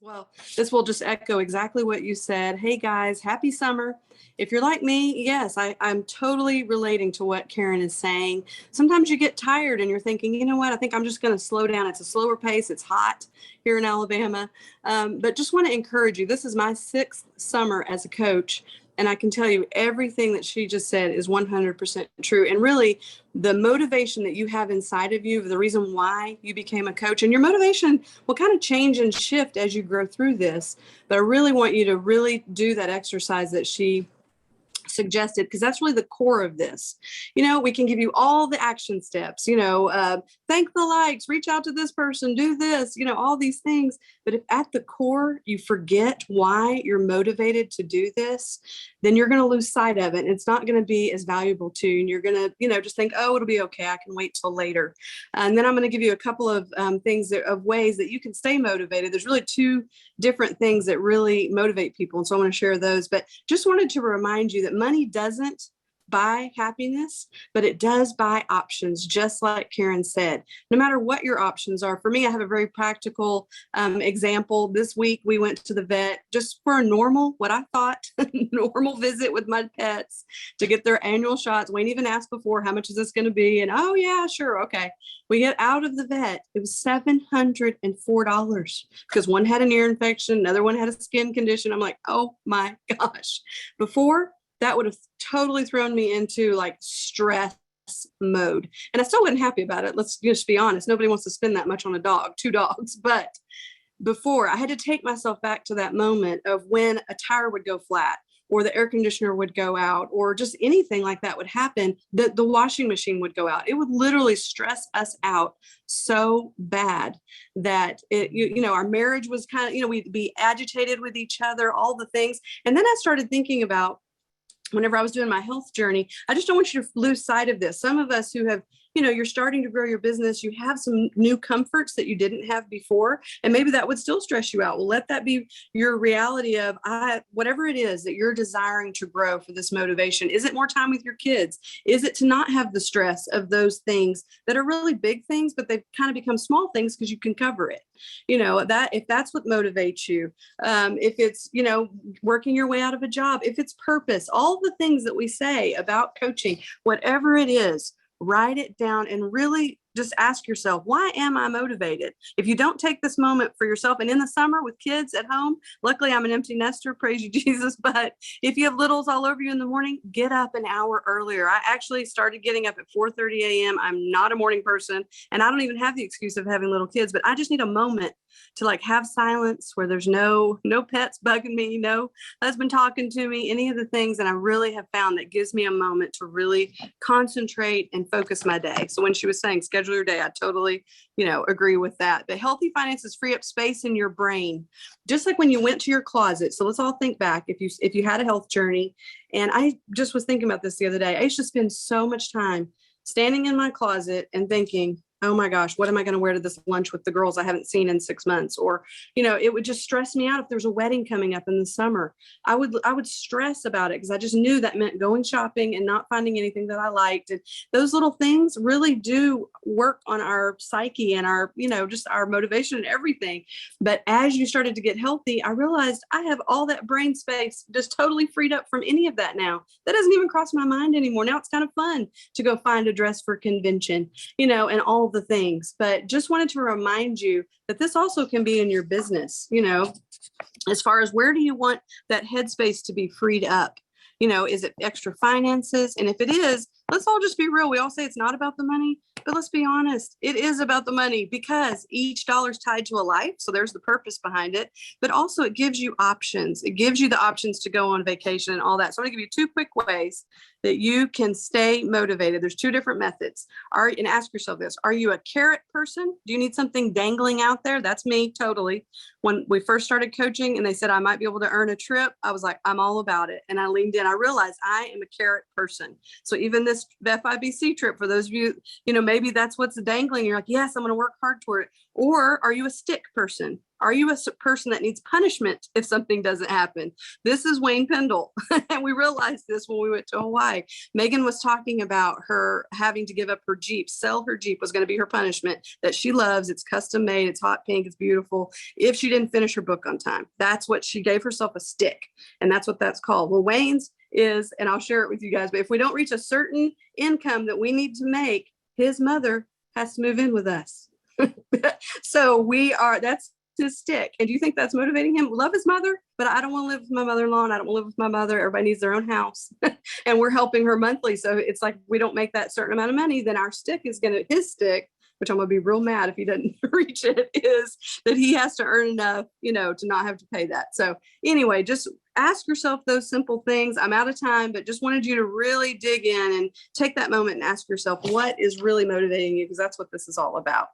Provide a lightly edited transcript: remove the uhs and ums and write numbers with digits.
Well, this will just echo exactly what you said. Hey guys, happy summer. If you're like me, yes, I'm totally relating to what Karen is saying. Sometimes you get tired and you're thinking, you know what, I think I'm just going to slow down. It's a slower pace. It's hot here in Alabama. But just want to encourage you. This is my 6th summer as a coach. And I can tell you everything that she just said is 100% true. And really, the motivation that you have inside of you, the reason why you became a coach, and your motivation will kind of change and shift as you grow through this. But I really want you to really do that exercise that she suggested, because that's really the core of this. We can give you all the action steps, thank the likes, reach out to this person, do this, all these things. But if at the core you forget why you're motivated to do this, then you're going to lose sight of it. And it's not going to be as valuable to you. And you're going to, just think, oh, it'll be okay. I can wait till later. And then I'm going to give you a couple of of ways that you can stay motivated. There's really 2 different things that really motivate people. And so I want to share those. But just wanted to remind you that money doesn't buy happiness, but it does buy options, just like Karen said. No matter what your options are. For me, I have a very practical example. This week, we went to the vet just for a what I thought, normal visit with my pets to get their annual shots. Wayne even asked before, how much is this going to be? And oh, yeah, sure. Okay. We get out of the vet. It was $704 because one had an ear infection, another one had a skin condition. I'm like, oh my gosh. Before, that would have totally thrown me into like stress mode. And I still wasn't happy about it. Let's just be honest. Nobody wants to spend that much on a dog, 2 dogs. But before, I had to take myself back to that moment of when a tire would go flat or the air conditioner would go out or just anything like that would happen, that the washing machine would go out. It would literally stress us out so bad that our marriage was kind of, we'd be agitated with each other, all the things. And then I started thinking about, whenever I was doing my health journey, I just don't want you to lose sight of this. Some of us who have, you're starting to grow your business, you have some new comforts that you didn't have before, and maybe that would still stress you out. Well, let that be your reality of whatever it is that you're desiring to grow for this motivation. Is it more time with your kids? Is it to not have the stress of those things that are really big things, but they've kind of become small things because you can cover it? That if that's what motivates you, if it's, working your way out of a job, if it's purpose, all the things that we say about coaching, whatever it is, write it down and really just ask yourself, why am I motivated? If you don't take this moment for yourself, and in the summer with kids at home, luckily I'm an empty nester, praise you, Jesus. But if you have littles all over you in the morning, get up an hour earlier. I actually started getting up at 4:30 a.m. I'm not a morning person, and I don't even have the excuse of having little kids, but I just need a moment to have silence where there's no pets bugging me, no husband talking to me, any of the things. And I really have found that gives me a moment to really concentrate and focus my day. So when she was saying schedule your day, I totally, agree with that. But healthy finances free up space in your brain, just like when you went to your closet. So let's all think back. If you had a health journey, and I just was thinking about this the other day, I used to spend so much time standing in my closet and thinking, oh my gosh, what am I going to wear to this lunch with the girls I haven't seen in 6 months? Or, it would just stress me out if there's a wedding coming up in the summer. I would stress about it because I just knew that meant going shopping and not finding anything that I liked. And those little things really do work on our psyche and our, just our motivation and everything. But as you started to get healthy, I realized I have all that brain space just totally freed up from any of that now. That doesn't even cross my mind anymore. Now it's kind of fun to go find a dress for convention, and all the things. But just wanted to remind you that this also can be in your business, as far as where do you want that headspace to be freed up? Is it extra finances? And if it is, let's all just be real. We all say it's not about the money, but let's be honest. It is about the money because each dollar is tied to a life. So there's the purpose behind it, but also it gives you options. It gives you the options to go on vacation and all that. So I'm going to give you 2 quick ways that you can stay motivated. There's 2 different methods. And ask yourself this, are you a carrot person? Do you need something dangling out there? That's me, totally. When we first started coaching and they said I might be able to earn a trip, I was like, I'm all about it. And I leaned in. I realized I am a carrot person. So even this FIBC trip, for those of you, maybe that's what's dangling. You're like, yes, I'm going to work hard toward it. Or are you a stick person? Are you a person that needs punishment if something doesn't happen? This is Wayne Pendle. And we realized this when we went to Hawaii. Megan was talking about her having to give up her Jeep, sell her Jeep was going to be her punishment that she loves. It's custom made. It's hot pink. It's beautiful. If she didn't finish her book on time, that's what she gave herself, a stick. And that's what that's called. Well, Wayne's is, and I'll share it with you guys, but if we don't reach a certain income that we need to make, his mother has to move in with us. So that's his stick. And do you think that's motivating him? Love his mother, but I don't want to live with my mother-in-law, and I don't want to live with my mother. Everybody needs their own house. And we're helping her monthly. So it's like, we don't make that certain amount of money, then our stick is his stick, which I'm going to be real mad if he doesn't reach it, is that he has to earn enough, to not have to pay that. So anyway, just ask yourself those simple things. I'm out of time, but just wanted you to really dig in and take that moment and ask yourself, what is really motivating you? Because that's what this is all about.